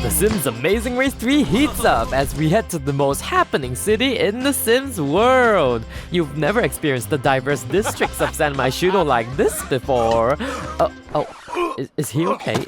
The Sims Amazing Race 3 heats up as we head to the most happening city in the Sims world. You've never experienced the diverse districts of San Myshuno like this before. Is he okay?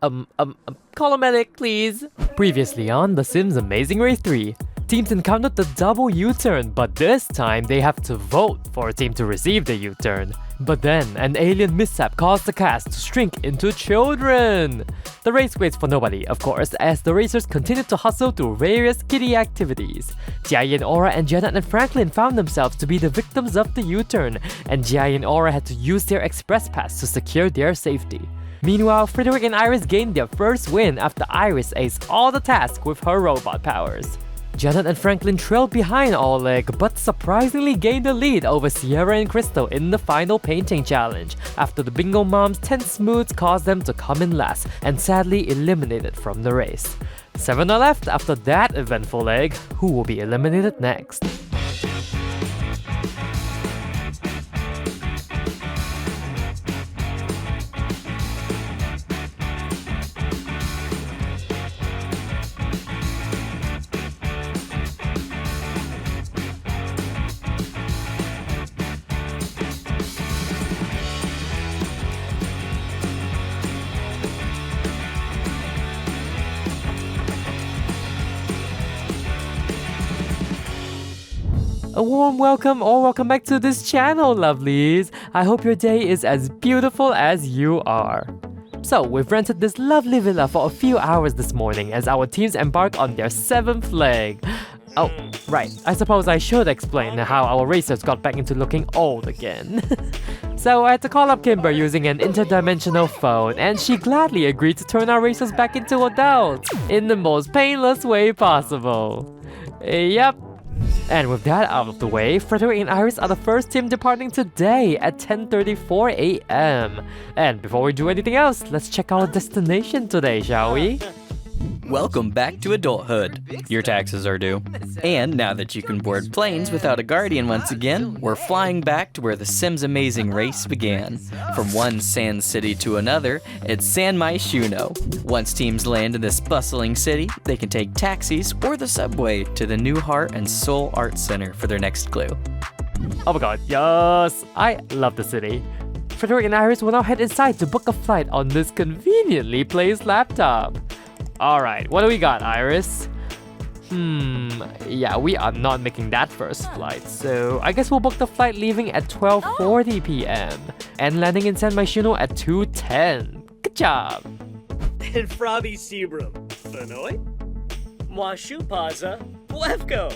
Call a medic, please. Previously on The Sims Amazing Race 3, teams encountered the double U-turn, but this time they have to vote for a team to receive the U-turn. But then, an alien mishap caused the cast to shrink into children. The race waits for nobody, of course, as the racers continue to hustle through various kiddie activities. Jai and Aura and Janet and Franklin found themselves to be the victims of the U-turn, and Jai and Aura had to use their express pass to secure their safety. Meanwhile, Frederick and Iris gained their first win after Iris aced all the tasks with her robot powers. Janet and Franklin trailed behind Oleg, but surprisingly gained the lead over Sierra and Crystal in the final painting challenge, after the Bingo Mom's tense moods caused them to come in last and sadly eliminated from the race. 7 are left after that eventful leg. Who will be eliminated next? A warm welcome or welcome back to this channel, lovelies! I hope your day is as beautiful as you are. So, we've rented this lovely villa for a few hours this morning as our teams embark on their 7th leg. Oh, right, I suppose I should explain how our racers got back into looking old again. So I had to call up Kimber using an interdimensional phone, and she gladly agreed to turn our racers back into adults in the most painless way possible. Yep. And with that out of the way, Frederick and Iris are the first team departing today at 10:34 AM. And before we do anything else, let's check our destination today, shall we? Welcome back to adulthood. Your taxes are due. And now that you can board planes without a guardian once again, we're flying back to where the Sims Amazing Race began. From one sand city to another, it's San Myshuno. Once teams land in this bustling city, they can take taxis or the subway to the New Heart and Seoul Art Center for their next clue. Oh my god, yes! I love the city. Frederick and Iris will now head inside to book a flight on this conveniently placed laptop. Alright, what do we got, Iris? Yeah, we are not making that first flight, so I guess we'll book the flight leaving at 12:40 PM and landing in San Myshuno at 2:10. Good job! And Frobby Sebrum, Fenoy? Washupaza, Puevko.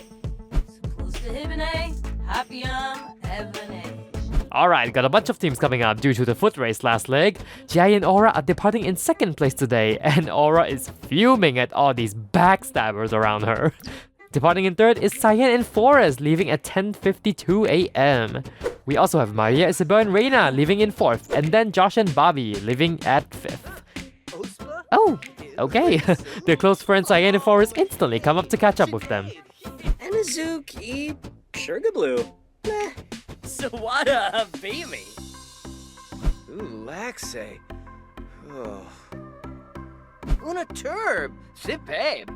Alright, got a bunch of teams coming up due to the foot race last leg. Jai and Aura are departing in 2nd place today, and Aura is fuming at all these backstabbers around her. Departing in 3rd is Cyan and Forrest, leaving at 10:52 AM. We also have Maria, Isabel, and Reina leaving in 4th, and then Josh and Bobby leaving at 5th. Oh, okay. Their close friends Cyan and Forrest instantly come up to catch up with them. Anazuki, Sugarblue. Sawada Habimi. Ooh, Laxe. Oh. Una Turb, Sipabe.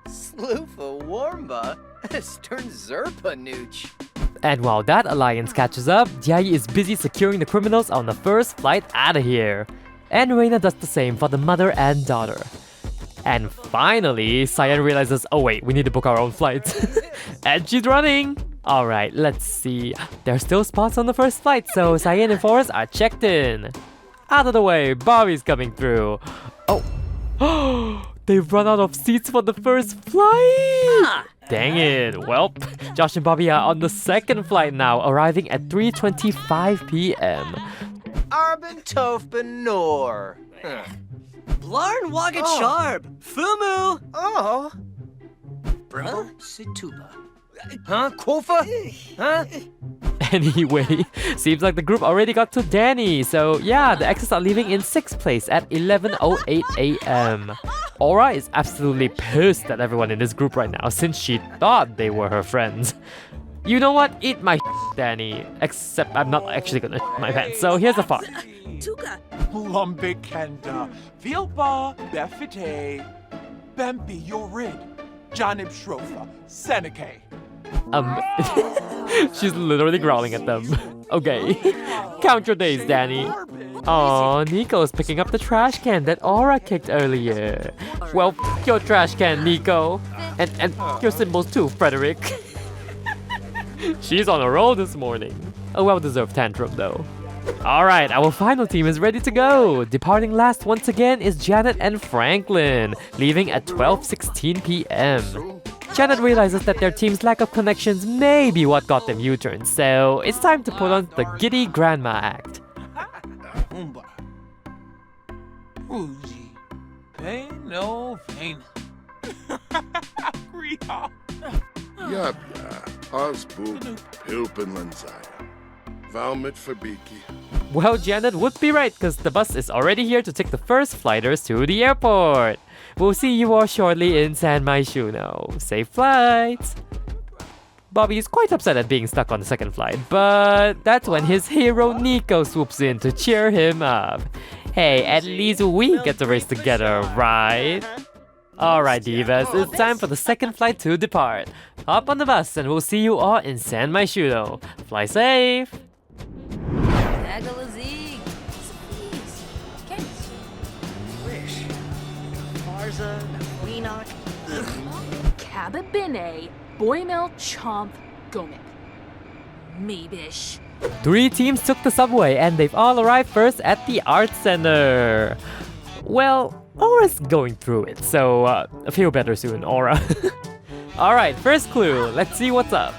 Sloofa Warmba, Stern Zerpa Nooch. And while that alliance catches up, Jai is busy securing the criminals on the first flight out of here. And Reina does the same for the mother and daughter. And finally, Cyan realizes, oh wait, we need to book our own flights. And she's running! Alright, let's see. There's still spots on the first flight, so Cyan and Forrest are checked in. Out of the way, Bobby's coming through. Oh, they've run out of seats for the first flight! Dang it, welp. Josh and Bobby are on the 2nd flight now, arriving at 3:25 PM. Arben Tof Benor. Blarn Wagat Sharp, Fumu. Oh. Bruh? Situba. Huh? Kofa? Huh? Anyway, seems like the group already got to Danny, so yeah, the exes are leaving in 6th place at 11:08 AM. Aura is absolutely pissed at everyone in this group right now since she thought they were her friends. You know what? Eat my Danny. Except I'm not actually gonna my pants, so here's the part. Lumbikenda, Vilba, Befite. Bempi Yorid, Janib Shrofa, Seneca. She's literally growling at them. Okay, count your days, Danny. Aw, Nico's picking up the trash can that Aura kicked earlier. Well, your trash can, Nico. And your symbols too, Frederick. She's on a roll this morning. A well-deserved tantrum though. Alright, our final team is ready to go. Departing last once again is Janet and Franklin, leaving at 12:16 p.m. Janet realizes that their team's lack of connections may be what got them U-turned, so it's time to put on the giddy grandma act. Humba. Uzi. Pain no pain. Reha. Jabla, Osboek, Hilpenlanzaya. Valmit Fabiki. Well, Janet would be right, because the bus is already here to take the first flighters to the airport. We'll see you all shortly in San Myshuno. Safe flights! Bobby is quite upset at being stuck on the second flight, but that's when his hero Nico swoops in to cheer him up. Hey, at least we get to race together, right? Alright divas, it's time for the second flight to depart. Hop on the bus and we'll see you all in San Myshuno. Fly safe! Wish. Farza, Weenok. Kababine, Boymel, Chomp, Gomip. Maybish. 3 teams took the subway and they've all arrived first at the Art Center. Well, Aura's going through it, so feel better soon, Aura. Alright, first clue. Let's see what's up.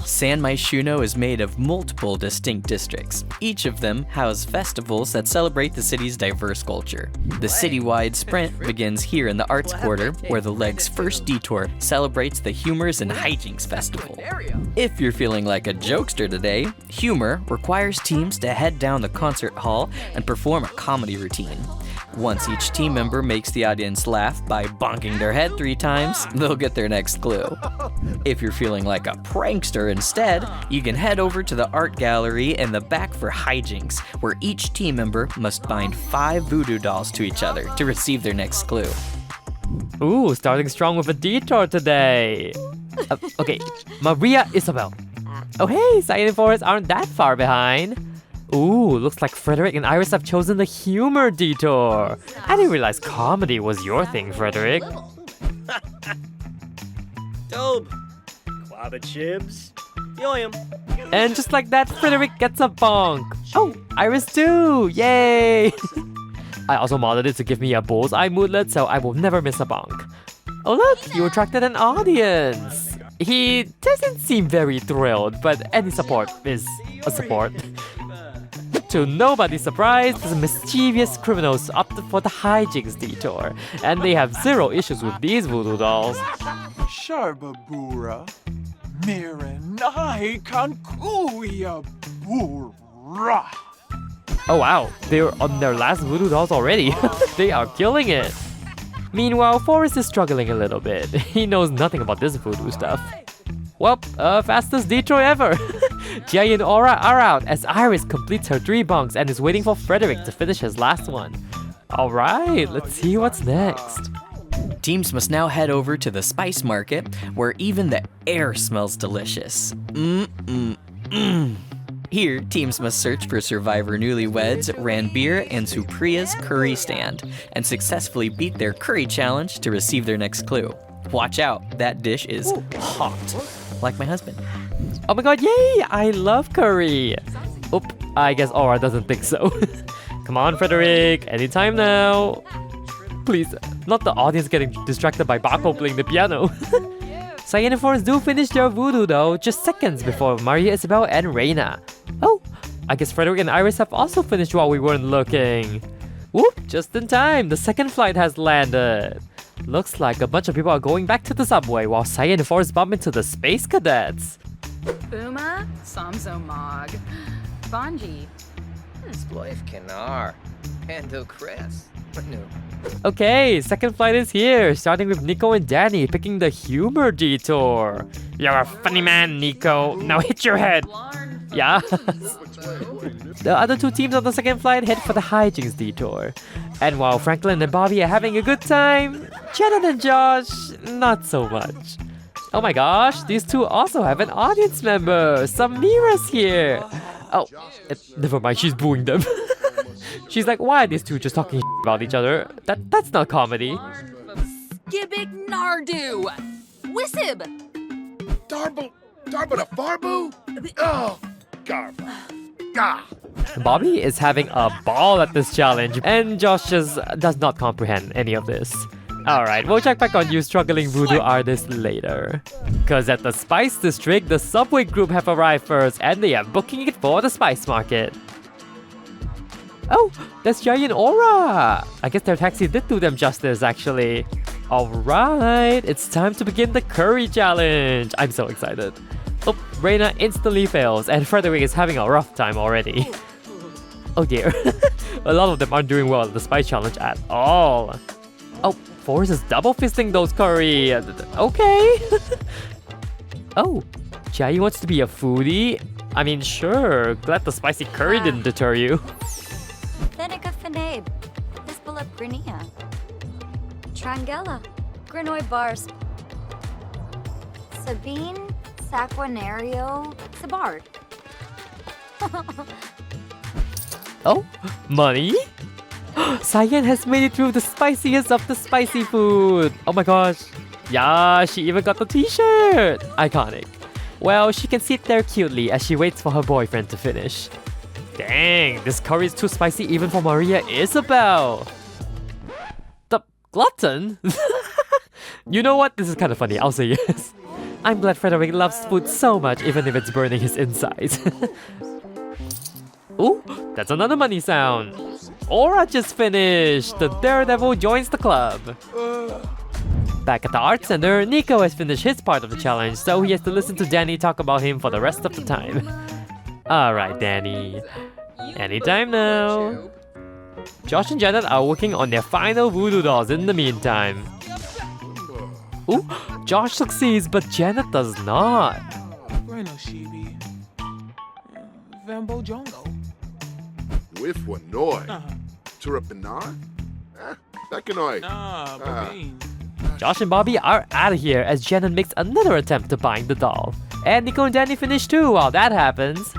San Myshuno is made of multiple distinct districts. Each of them house festivals that celebrate the city's diverse culture. The citywide sprint begins here in the Arts Quarter, where the leg's first detour celebrates the Humors and Hijinks Festival. If you're feeling like a jokester today, Humor requires teams to head down the concert hall and perform a comedy routine. Once each team member makes the audience laugh by bonking their head 3 times, they'll get their next clue. If you're feeling like a prankster instead, you can head over to the art gallery in the back for hijinks, where each team member must bind 5 voodoo dolls to each other to receive their next clue. Ooh, starting strong with a detour today. Okay, Maria Isabel. Oh hey, Cyan and Forrest aren't that far behind. Ooh, looks like Frederick and Iris have chosen the humor detour. I didn't realize comedy was your thing, Frederick. Dope. Quabba chibs. Yoyam. And just like that, Frederick gets a bonk. Oh, Iris too! Yay! I also modded it to give me a bullseye moodlet, so I will never miss a bonk. Oh look, you attracted an audience. He doesn't seem very thrilled, but any support is a support. To nobody's surprise, the mischievous criminals opted for the hijinks detour, and they have 0 issues with these voodoo dolls. Sharbabura. Miranai Kankuya Bura. Oh wow, they're on their last voodoo dolls already. They are killing it. Meanwhile, Forrest is struggling a little bit. He knows nothing about this voodoo stuff. Well, fastest detour ever. Jay and Aura are out as Iris completes her 3 bonks and is waiting for Frederick to finish his last one. Alright, let's see what's next. Teams must now head over to the spice market, where even the air smells delicious. Here, teams must search for Survivor newlyweds Ranbir and Supriya's curry stand, and successfully beat their curry challenge to receive their next clue. Watch out, that dish is hot, like my husband. Oh my god, yay! I love curry! Oop, I guess Aura doesn't think so. Come on, Frederick, anytime now. Please, not the audience getting distracted by Bako playing the piano. Cyan and Forrest do finish their voodoo though, just seconds before Maria Isabel and Reina. Oh, I guess Frederick and Iris have also finished while we weren't looking. Whoop, just in time, the second flight has landed. Looks like a bunch of people are going back to the subway while Cyan and Forrest bump into the space cadets. Uma, Samso Mog, Bonji. Sploif Kinar. Pando Chris. New. Okay, second flight is here, starting with Nico and Danny picking the humor detour. You're a funny man, Nico. Now hit your head. Yeah. The other 2 teams on the second flight head for the hijinks detour. And while Franklin and Bobby are having a good time, Janet and Josh, not so much. Oh my gosh, these two also have an audience member. Samira's here. Oh, never mind, she's booing them. She's like, why are these two just talking about each other? That's not comedy. Skibbick Nardu! Wissib! Darbo the Farbu? Oh, Garba. Gah. Bobby is having a ball at this challenge, and Josh just does not comprehend any of this. Alright, we'll check back on you struggling voodoo artists later. Cause at the Spice District, the Subway group have arrived first, and they are booking it for the Spice Market. Oh, that's Jai and Aura! I guess their taxi did do them justice, actually. Alright, it's time to begin the curry challenge. I'm so excited. Oh, Reina instantly fails, and Frederick is having a rough time already. Oh dear. A lot of them aren't doing well at the Spice Challenge at all. Oh, Forrest is double fisting those curry. Okay. Oh, Jai wants to be a foodie? I mean, sure. Glad the spicy curry didn't deter you. Fenica Fenabe, Hispalip Grinia, Trangella, Grinoy Bars, Sabine, Saquinario, Sabard. Oh, money? Cyan has made it through the spiciest of the spicy food. Oh my gosh. Yeah, she even got the t-shirt. Iconic. Well, she can sit there cutely as she waits for her boyfriend to finish. Dang, this curry is too spicy even for Maria Isabel. The glutton? You know what? This is kind of funny. I'll say yes. I'm glad Frederick loves food so much even if it's burning his insides. Ooh, that's another money sound. Aura just finished. The Daredevil joins the club. Back at the art center, Nico has finished his part of the challenge, so he has to listen to Danny talk about him for the rest of the time. Alright, Danny. Anytime now. Josh and Janet are working on their final voodoo dolls in the meantime. Ooh, Josh succeeds, but Janet does not. Reno Shibi. Vambo Jongo. With Wanoy. Turapinar? Bekanoy. Nah, Babine. Josh and Bobby are out of here as Janet makes another attempt to bind the doll. And Nico and Danny finish too while that happens.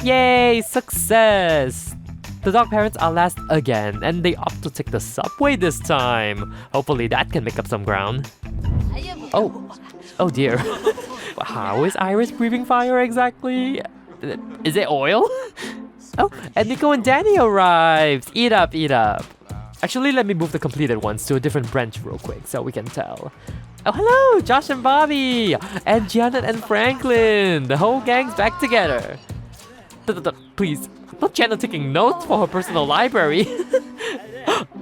Yay, success! The dog parents are last again, and they opt to take the subway this time. Hopefully that can make up some ground. Oh dear. How is Iris breathing fire exactly? Is it oil? Oh, and Nico and Danny arrived. Eat up, eat up. Actually, let me move the completed ones to a different branch real quick so we can tell. Oh, hello, Josh and Bobby, and Janet and Franklin. The whole gang's back together. Please, not Janet taking notes for her personal library.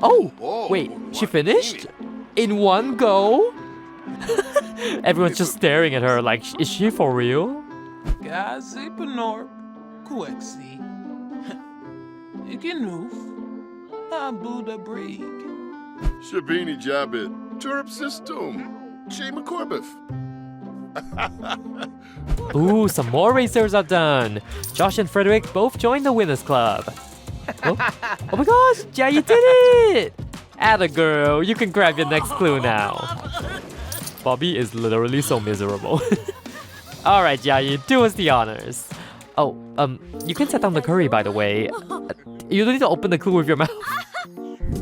Oh, wait, she finished? In one go? Everyone's just staring at her like, is she for real? Gazi Panor Kuexi. Ikinoof. Abuda Brig. Shabini Jabit. Turp System. Shema Corbif. Ooh, some more racers are done. Josh and Frederick both joined the winners club. Oh my gosh, yeah, you did it! Atta girl, you can grab your next clue now. Bobby is literally so miserable. Alright, Jayi, do us the honors. Oh, you can set down the curry, by the way. You don't need to open the clue with your mouth.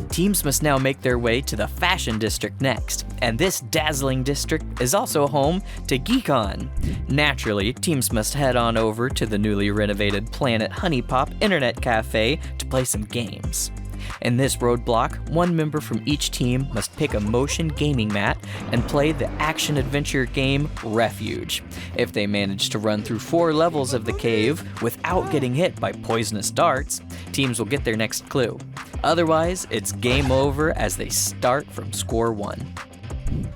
Teams must now make their way to the Fashion District next, and this dazzling district is also home to GeekOn. Naturally, teams must head on over to the newly renovated Planet Honeypop Internet Cafe to play some games. In this roadblock, one member from each team must pick a motion gaming mat and play the action-adventure game Refuge. If they manage to run through 4 levels of the cave without getting hit by poisonous darts, teams will get their next clue. Otherwise, it's game over as they start from score 1.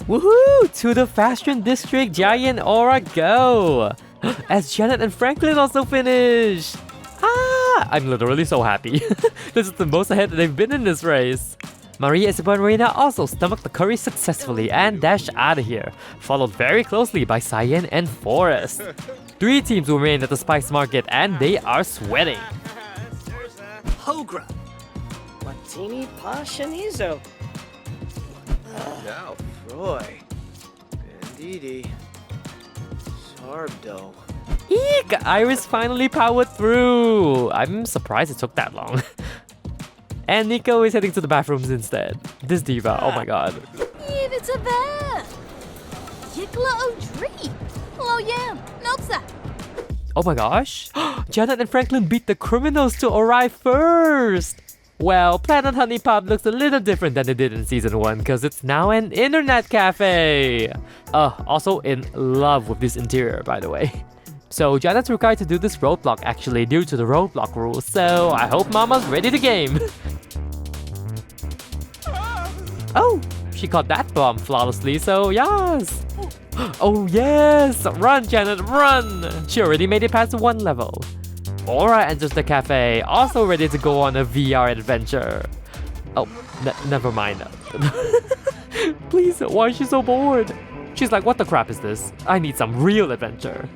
Woohoo! To the Fashion District, Jai and Aura go! As Janet and Franklin also finished! I'm literally so happy. This is the most ahead they've been in this race. Maria Isabel and Reina also stomached the curry successfully and dashed out of here, followed very closely by Cyan and Forrest. 3 teams remain at the Spice Market and they are sweating. Pogra. Latini Pashanizo. out. Roy. Banditi. Sarbdo. Eek! Iris finally powered through! I'm surprised it took that long. And Nico is heading to the bathrooms instead. This diva, oh my god. It's a van. Yikla O'Dree. Hello, Yam. Nopsa. Oh my gosh. Janet and Franklin beat the criminals to arrive first! Well, Planet Honey Pop looks a little different than it did in Season 1 because it's now an internet cafe! Also in love with this interior, by the way. So Janet's required to do this roadblock actually due to the roadblock rules, so I hope Mama's ready to game! Oh! She caught that bomb flawlessly, so yes! Oh yes! Run, Janet, run! She already made it past one level. Aura enters the cafe, also ready to go on a VR adventure. Oh, never mind. Please, why is she so bored? She's like, what the crap is this? I need some real adventure.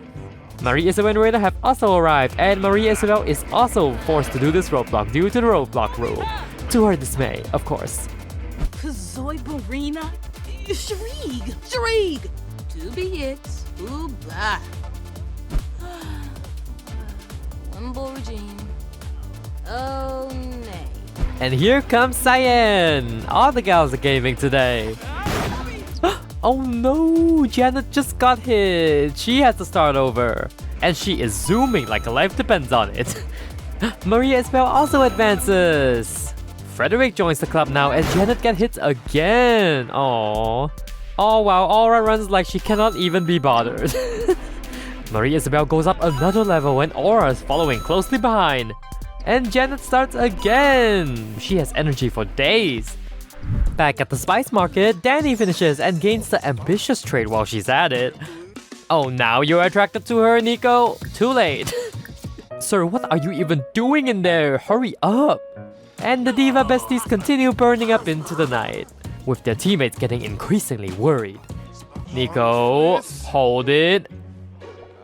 Marie Isabel and Rena have also arrived, and Marie Isabel is also forced to do this roadblock due to the roadblock rule. To her dismay, of course. Kazoy Barina. Shrieg. To be it. Ooh, blah. Limbo regime. Oh, nay. And here comes Cyan! All the gals are gaming today. Oh no! Janet just got hit! She has to start over. And she is zooming like her life depends on it. Maria Isabel also advances! Frederick joins the club now as Janet gets hit again! Aww. Oh wow, Aura runs like she cannot even be bothered. Maria Isabel goes up another level and Aura is following closely behind. And Janet starts again! She has energy for days. Back at the spice market, Danny finishes and gains the ambitious trait while she's at it. Oh, now you're attracted to her, Nico? Too late. Sir, what are you even doing in there? Hurry up! And the diva besties continue burning up into the night, with their teammates getting increasingly worried. Nico, hold it.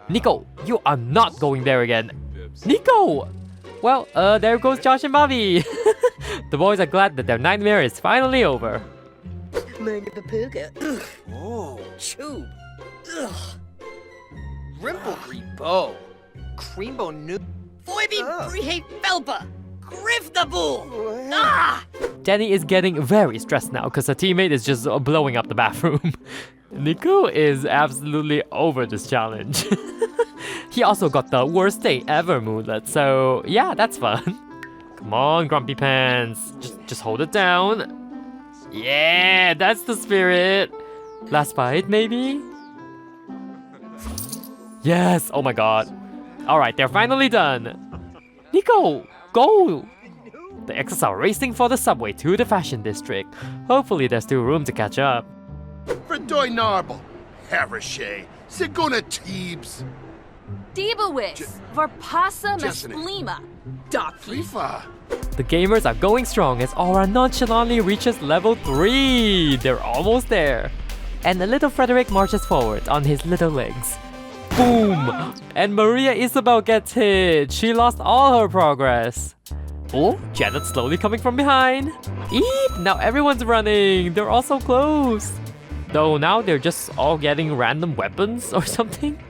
Nico, you are not going there again. Nico! Well, there goes Josh and Bobby. The boys are glad that their nightmare is finally over. Oh, tube. Ugh. Rimple Grebo. Creambo new. Foiby Brihe Felpa. Griff the bull. Ah! Danny is getting very stressed now because her teammate is just blowing up the bathroom. Nico is absolutely over this challenge. He also got the worst day ever moodlet, so yeah, that's fun. Come on, Grumpy Pants. Just hold it down. Yeah, that's the spirit. Last fight, maybe? Yes, oh my god. Alright, they're finally done. Nico, go! The exes are racing for the subway to the fashion district. Hopefully there's still room to catch up. Verdoy Narble. Harishay. Siguna Teebs. Debawis. Varpasa Jessene. Masplima. Docky. Rifa. The gamers are going strong as Aura nonchalantly reaches level 3. They're almost there. And the little Frederick marches forward on his little legs. Boom! And Maria Isabel gets hit. She lost all her progress. Oh, Janet's slowly coming from behind. Eep! Now everyone's running. They're all so close. Though now they're just all getting random weapons or something.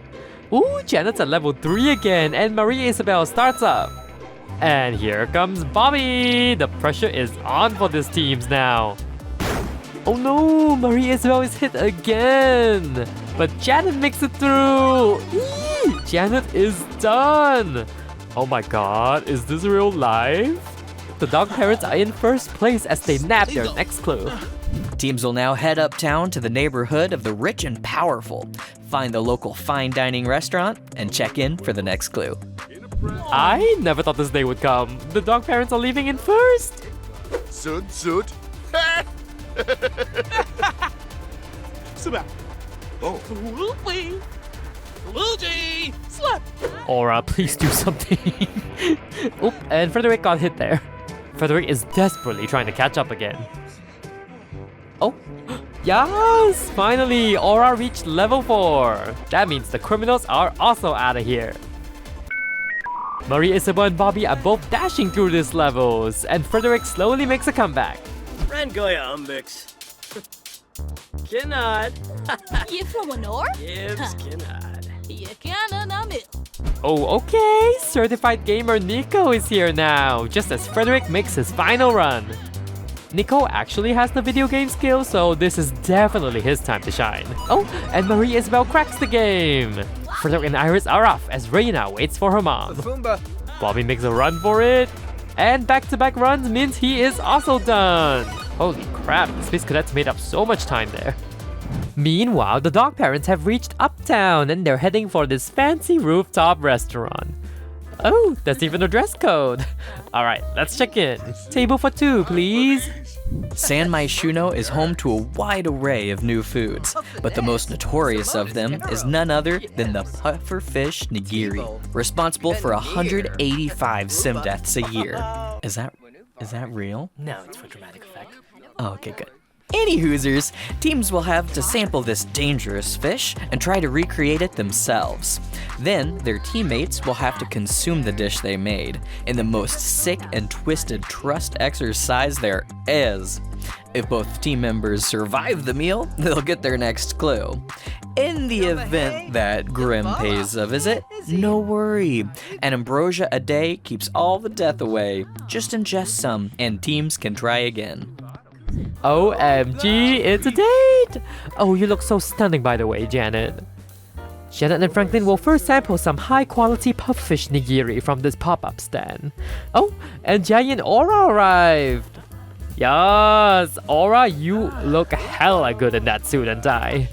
Ooh, Janet's at level 3 again and Maria Isabel starts up. And here comes Bobby! The pressure is on for these teams now. Oh no, Maria Isabel is hit again! But Janet makes it through! Eee! Janet is done! Oh my god, is this real life? The dog parents are in first place as they nab their next clue. Teams will now head uptown to the neighborhood of the rich and powerful, find the local fine dining restaurant, and check in for the next clue. I never thought this day would come. The dog parents are leaving in first! Zoot. Suba. Oh. Luigi. Luigi. Slap. Aura, please do something. Oop, and Frederick got hit there. Frederick is desperately trying to catch up again. Oh, yes! Finally, Aura reached level 4. That means the criminals are also out of here. Maria Isabel and Bobby are both dashing through these levels, and Frederick slowly makes a comeback. Rangoya Umbix. Cannot. You from a north? Gibbs cannot. You can na mill. Oh, okay. Certified gamer Nico is here now, just as Frederick makes his final run. Nico actually has the video game skills, so this is definitely his time to shine. Oh, and Marie Isabel cracks the game. Frederick and Iris are off as Reina waits for her mom. Fumba. Bobby makes a run for it. And back-to-back runs means he is also done. Holy crap, the Space Cadets made up so much time there. Meanwhile, the dog parents have reached Uptown and they're heading for this fancy rooftop restaurant. Oh, that's even a dress code. Alright, let's check in. Table for 2, please. San Myshuno is home to a wide array of new foods, but the most notorious of them is none other than the Pufferfish nigiri, responsible for 185 sim deaths a year. Is that real? No, it's for dramatic effect. Oh, okay, good. Any Hoosers, teams will have to sample this dangerous fish and try to recreate it themselves. Then, their teammates will have to consume the dish they made in the most sick and twisted trust exercise there is. If both team members survive the meal, they'll get their next clue. In the event that Grim pays a visit, no worry. An ambrosia a day keeps all the death away. Just ingest some, and teams can try again. OMG, it's a date! Oh, you look so stunning by the way, Janet. Janet and Franklin will first sample some high-quality pufferfish nigiri from this pop-up stand. Oh, and Jai and Aura arrived! Yes, Aura, you look hella good in that suit and tie.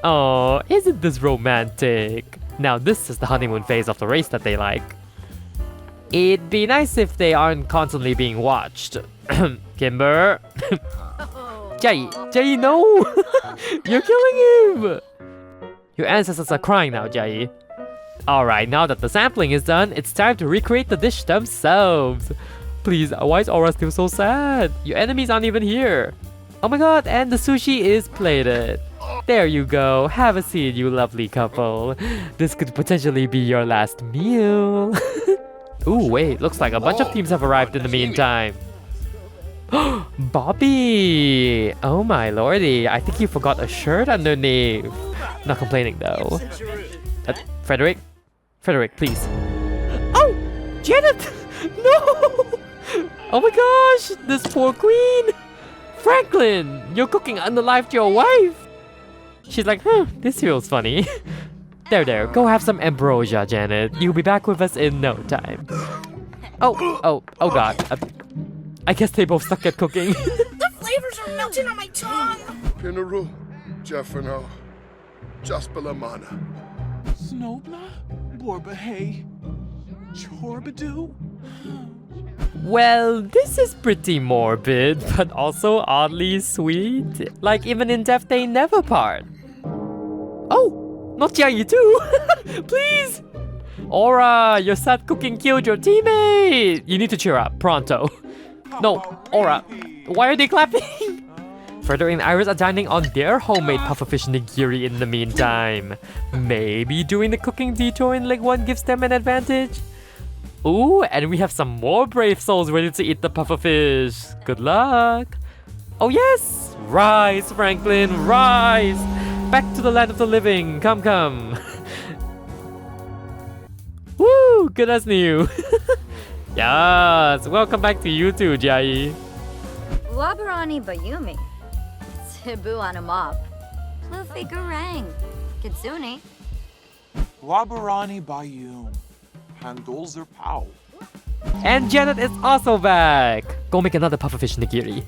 Oh, isn't this romantic? Now this is the honeymoon phase of the race that they like. It'd be nice if they aren't constantly being watched. Kimber. Jai, no! You're killing him! Your ancestors are crying now, Jai. Alright, now that the sampling is done, it's time to recreate the dish themselves. Please, why is Aura still so sad? Your enemies aren't even here. Oh my god, and the sushi is plated. There you go, have a seat, you lovely couple. This could potentially be your last meal. Ooh, wait, looks like a bunch of teams have arrived in the meantime. Bobby! Oh my lordy, I think you forgot a shirt underneath. Not complaining though. Frederick? Frederick, please. Oh! Janet! No! Oh my gosh! This poor queen! Franklin! You're cooking unalived your wife! She's like, this feels funny. There, go have some ambrosia, Janet. You'll be back with us in no time. Oh god. I guess they both suck at cooking. The flavors are melting on my tongue. Pinaru, Jeffrino, Jaspalamana. Snobla, Borbahay, Chorbadoo. Well, this is pretty morbid, but also oddly sweet. Like even in death they never part. Oh, not Jai too. Please. Aura, your sad cooking killed your teammate. You need to cheer up, pronto. No, Aura, why are they clapping? Frederick and Iris are dining on their homemade pufferfish nigiri in the meantime. Maybe doing the cooking detour in Leg 1 gives them an advantage? Ooh, and we have some more brave souls ready to eat the pufferfish. Good luck. Oh yes! Rise, Franklin, rise! Back to the land of the living, come. Woo, good as new. Yes, welcome back to you too, Jai. Wabarani Bayumi. Cebu Anamop. Luffy Garang. Kitsune. Wabarani Bayum. Handles their pow. And Janet is also back. Go make another pufferfish nigiri.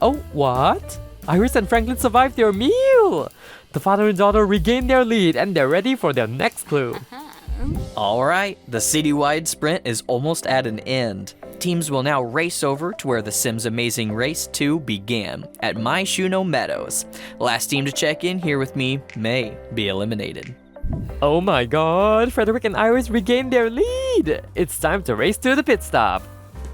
Oh, what? Iris and Franklin survived their meal. The father and daughter regained their lead and they're ready for their next clue. Alright, the citywide sprint is almost at an end. Teams will now race over to where the Sims Amazing Race 2 began, at Myshuno Meadows. Last team to check in here with me may be eliminated. Oh my god, Frederick and Iris regained their lead. It's time to race to the pit stop.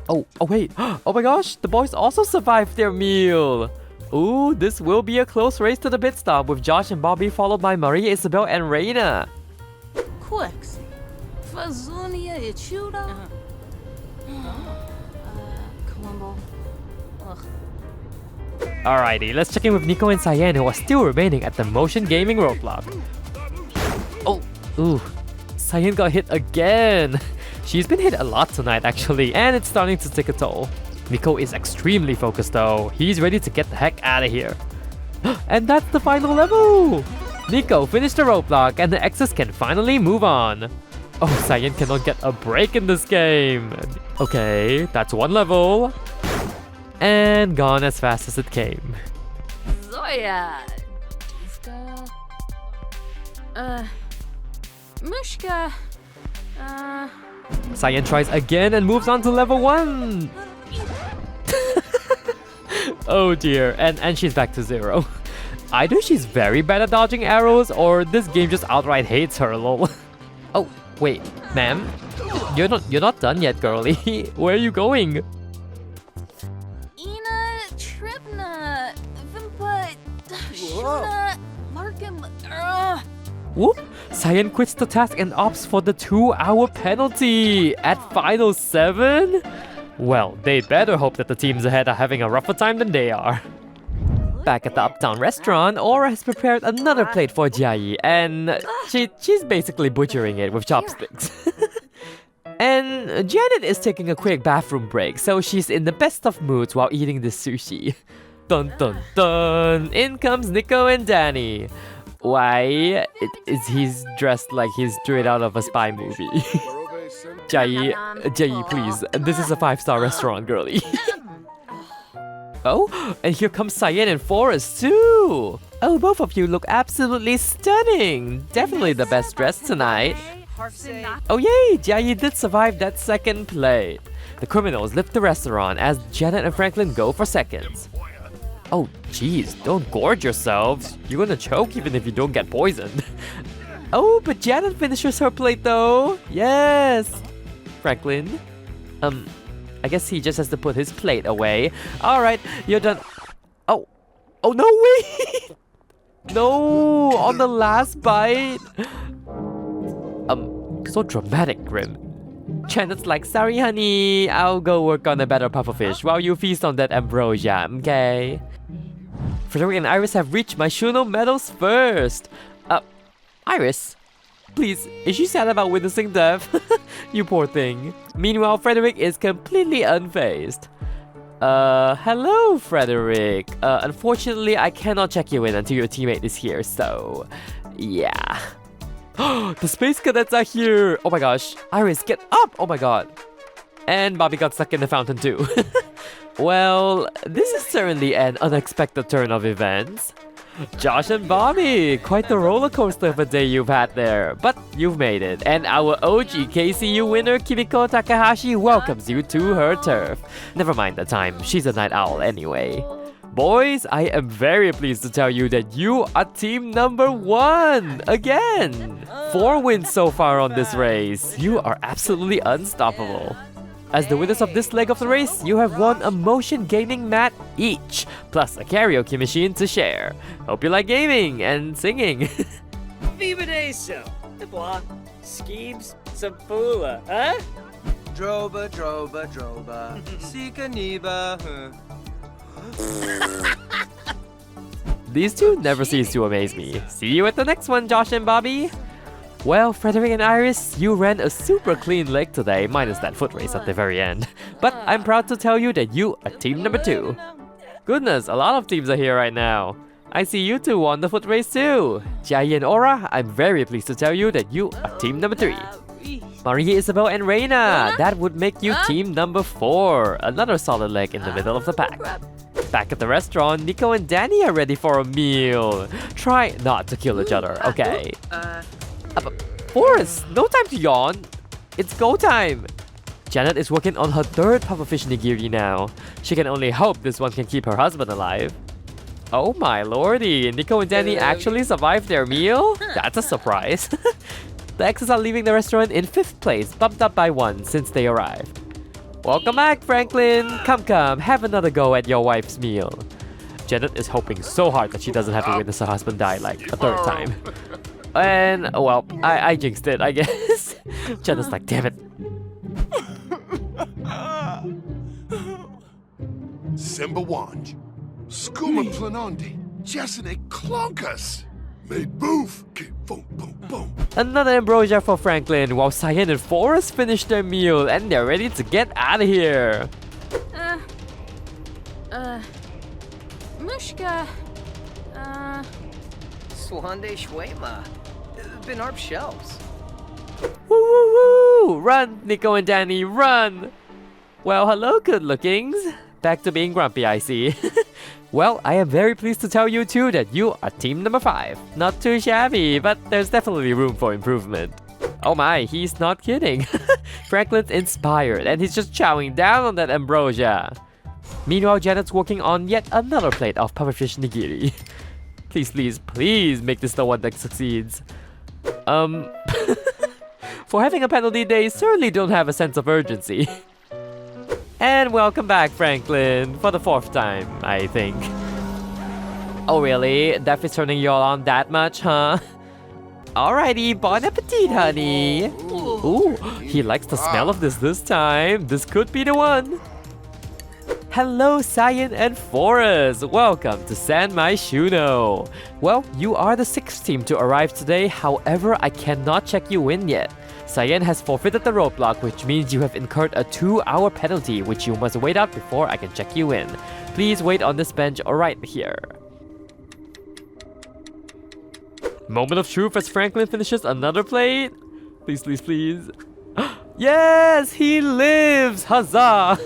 Oh wait, oh my gosh, the boys also survived their meal. Ooh, this will be a close race to the pit stop with Josh and Bobby followed by Maria, Isabel, and Reina. Quicks. Fazunia Ichuda. Columbo. Ugh. Alrighty, let's check in with Nico and Cyan, who are still remaining at the motion gaming roadblock. Oh, ooh. Cyan got hit again. She's been hit a lot tonight actually, and it's starting to take a toll. Nico is extremely focused though. He's ready to get the heck out of here. And that's the final level! Nico finished the roadblock and the X's can finally move on. Oh, Cyan cannot get a break in this game. Okay, that's one level. And gone as fast as it came. Zoya. Mushka. Cyan tries again and moves on to level 1. Oh dear, and she's back to 0. Either she's very bad at dodging arrows or this game just outright hates her, lol. Oh, wait, ma'am? You're not done yet, girlie. Where are you going? Ina Tripna. Vimpa. Shuna. Markham. Whoop! Cyan quits the task and opts for the 2-hour penalty at final 7? Well, they better hope that the teams ahead are having a rougher time than they are. Back at the Uptown restaurant, Aura has prepared another plate for Jiayi, and she's basically butchering it with chopsticks. And Janet is taking a quick bathroom break, so she's in the best of moods while eating this sushi. Dun dun dun! In comes Nico and Danny. Why is he's dressed like he's straight out of a spy movie? Jiayi, please. This is a 5-star restaurant, girlie. Oh, and here comes Cyan and Forrest too. Oh, both of you look absolutely stunning. Definitely the best dressed tonight. Oh yay, Jiayi did survive that second plate. The criminals lift the restaurant as Janet and Franklin go for seconds. Oh jeez, don't gorge yourselves. You're gonna choke even if you don't get poisoned. Oh, but Janet finishes her plate though. Yes. Franklin? I guess he just has to put his plate away. Alright, you're done. Oh no, wait! No, on the last bite. So dramatic, Grim. Janet's like, sorry honey, I'll go work on a better pufferfish while you feast on that ambrosia, okay? Frederick and Iris have reached Myshuno Meadows first. Iris? Please, is she sad about witnessing death? You poor thing. Meanwhile, Frederick is completely unfazed. Hello, Frederick. Unfortunately, I cannot check you in until your teammate is here, so... yeah. The space cadets are here! Oh my gosh. Iris, get up! Oh my god. And Bobby got stuck in the fountain too. Well, this is certainly an unexpected turn of events. Josh and Bobby, quite the roller coaster of a day you've had there, but you've made it. And our OG KCU winner Kimiko Takahashi welcomes you to her turf. Never mind the time, she's a night owl anyway. Boys, I am very pleased to tell you that you are team number 1 again. 4 wins so far on this race. You are absolutely unstoppable. As the winners of this leg of the race, you have won a motion gaming mat each, plus a karaoke machine to share. Hope you like gaming and singing. Viva Deso. Blah. Skeebs. Sapula. Huh? Droba, droba, droba. Sika niba. These two never cease to amaze me. See you at the next one, Josh and Bobby. Well, Frederick and Iris, you ran a super clean leg today, minus that foot race at the very end. But I'm proud to tell you that you are team number 2. Goodness, a lot of teams are here right now. I see you two won the foot race too. Jiayi and Aura, I'm very pleased to tell you that you are team number 3. Maria, Isabel, and Reina, that would make you team number 4. Another solid leg in the middle of the pack. Back at the restaurant, Nico and Danny are ready for a meal. Try not to kill each other, okay? Forrest, no time to yawn. It's go time. Janet is working on her 3rd pufferfish nigiri now. She can only hope this one can keep her husband alive. Oh my lordy, Nico and Danny actually survived their meal? That's a surprise. The X's are leaving the restaurant in 5th place, bumped up by 1 since they arrived. Welcome back, Franklin. Come, have another go at your wife's meal. Janet is hoping so hard that she doesn't have to witness her husband die like a 3rd time. And, well, I jinxed it, I guess. Janet's like, damn it. Simba Wanj, Skuma planondi. Jessene clunkus. Made boof. Boom, boom, boom. Another ambrosia for Franklin, while Cyan and Forrest finish their meal and they're ready to get out of here. Mushka. Swande Shwema. Binarp shelves. Woo woo woo! Run, Nico and Danny, run! Well, hello, good lookings. Back to being grumpy, I see. Well, I am very pleased to tell you two that you are team number 5. Not too shabby, but there's definitely room for improvement. Oh my, he's not kidding. Franklin's inspired and he's just chowing down on that ambrosia. Meanwhile, Janet's working on yet another plate of pufferfish nigiri. Please, please, please make this the one that succeeds. For having a penalty, they certainly don't have a sense of urgency. And welcome back, Franklin, for the 4th time, I think. Oh really? Death is turning you all on that much, huh? Alrighty, bon appetit, honey. Ooh, he likes the smell of this time. This could be the one. Hello, Cyan and Forrest. Welcome to San Myshuno. Well, you are the 6th team to arrive today. However, I cannot check you in yet. Cyan has forfeited the roadblock, which means you have incurred a 2-hour penalty, which you must wait out before I can check you in. Please wait on this bench right here. Moment of truth as Franklin finishes another plate. Please, please, please. Yes, he lives! Huzzah!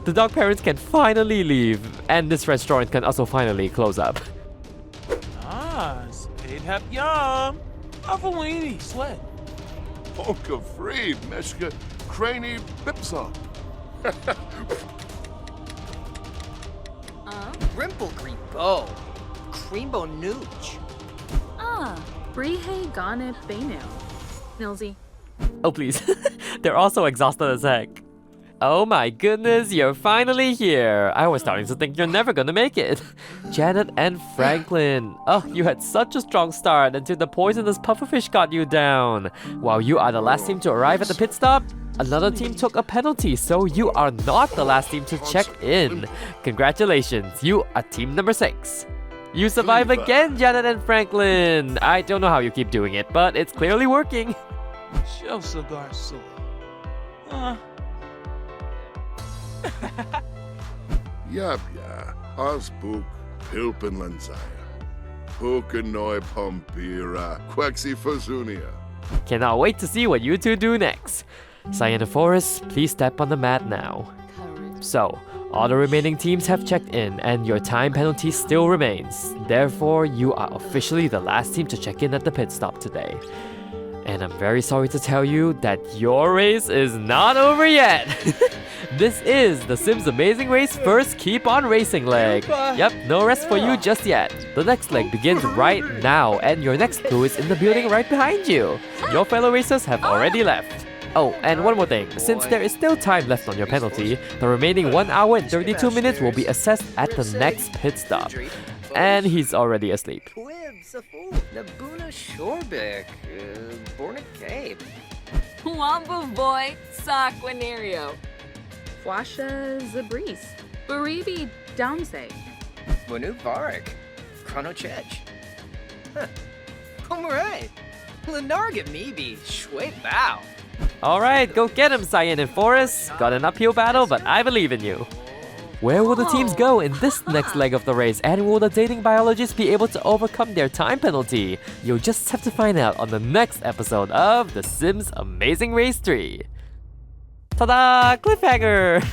The dog parents can finally leave, and this restaurant can also finally close up. Spade hap yum. Avawini, sled. Polka free, Meshka, Craney, Bipsa. Rimple Creambo. Creambo Nooch. Brihe Gane Benu. Nilsy. Oh please, they're also exhausted as heck. Oh my goodness, you're finally here. I was starting to think you're never gonna make it. Janet and Franklin. Oh, you had such a strong start until the poisonous pufferfish got you down. While you are the last team to arrive at the pit stop, another team took a penalty, so you are not the last team to check in. Congratulations, you are team number 6. You survive again, Janet and Franklin. I don't know how you keep doing it, but it's clearly working. Show cigar soy. Yabya, Osbook, Pilpin Lanzaya. Pukanoi Pompira, Quexi Fazunia. Cannot wait to see what you two do next. Cyan and Forrest, please step on the mat now. So, all the remaining teams have checked in and your time penalty still remains. Therefore, you are officially the last team to check in at the pit stop today. And I'm very sorry to tell you that your race is not over yet. This is the Sims Amazing Race first Keep On Racing leg. Yep, no rest for you just yet. The next leg begins right now and your next clue is in the building right behind you. Your fellow racers have already left. Oh, and one more thing. Since there is still time left on your penalty, the remaining 1 hour and 32 minutes will be assessed at the next pit stop. And he's already asleep. Nabuna Shorbik. Born a Cape. Wamba Boy Saquinario. Washa Zabris. Baribi Downse. Wanu Varik. Chrono Chech. Huh. Komaray. Lenarga Mibi. Shwe Bao. Alright, go get him, Cyan and Forrest. Got an uphill battle, but I believe in you. Where will the teams go in this next leg of the race, and will the dating biologists be able to overcome their time penalty? You'll just have to find out on the next episode of The Sims Amazing Race 3. Ta-da! Cliffhanger!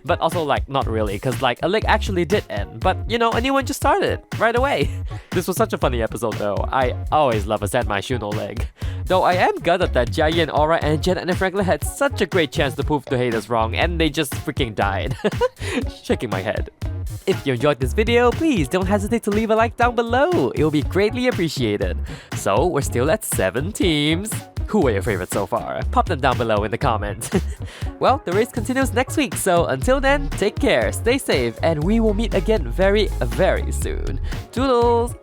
But also not really, cause a leg actually did end, but you know, a new one just started right away. This was such a funny episode though. I always love a San Myshuno leg. Though I am gutted that Jaya and Aura and Janet and Franklin had such a great chance to prove the haters wrong and they just freaking died. Shaking my head. If you enjoyed this video, please don't hesitate to leave a like down below. It will be greatly appreciated. So, we're still at 7 teams. Who were your favorites so far? Pop them down below in the comments. Well, the race continues next week, so until then, take care, stay safe, and we will meet again very, very soon. Toodles!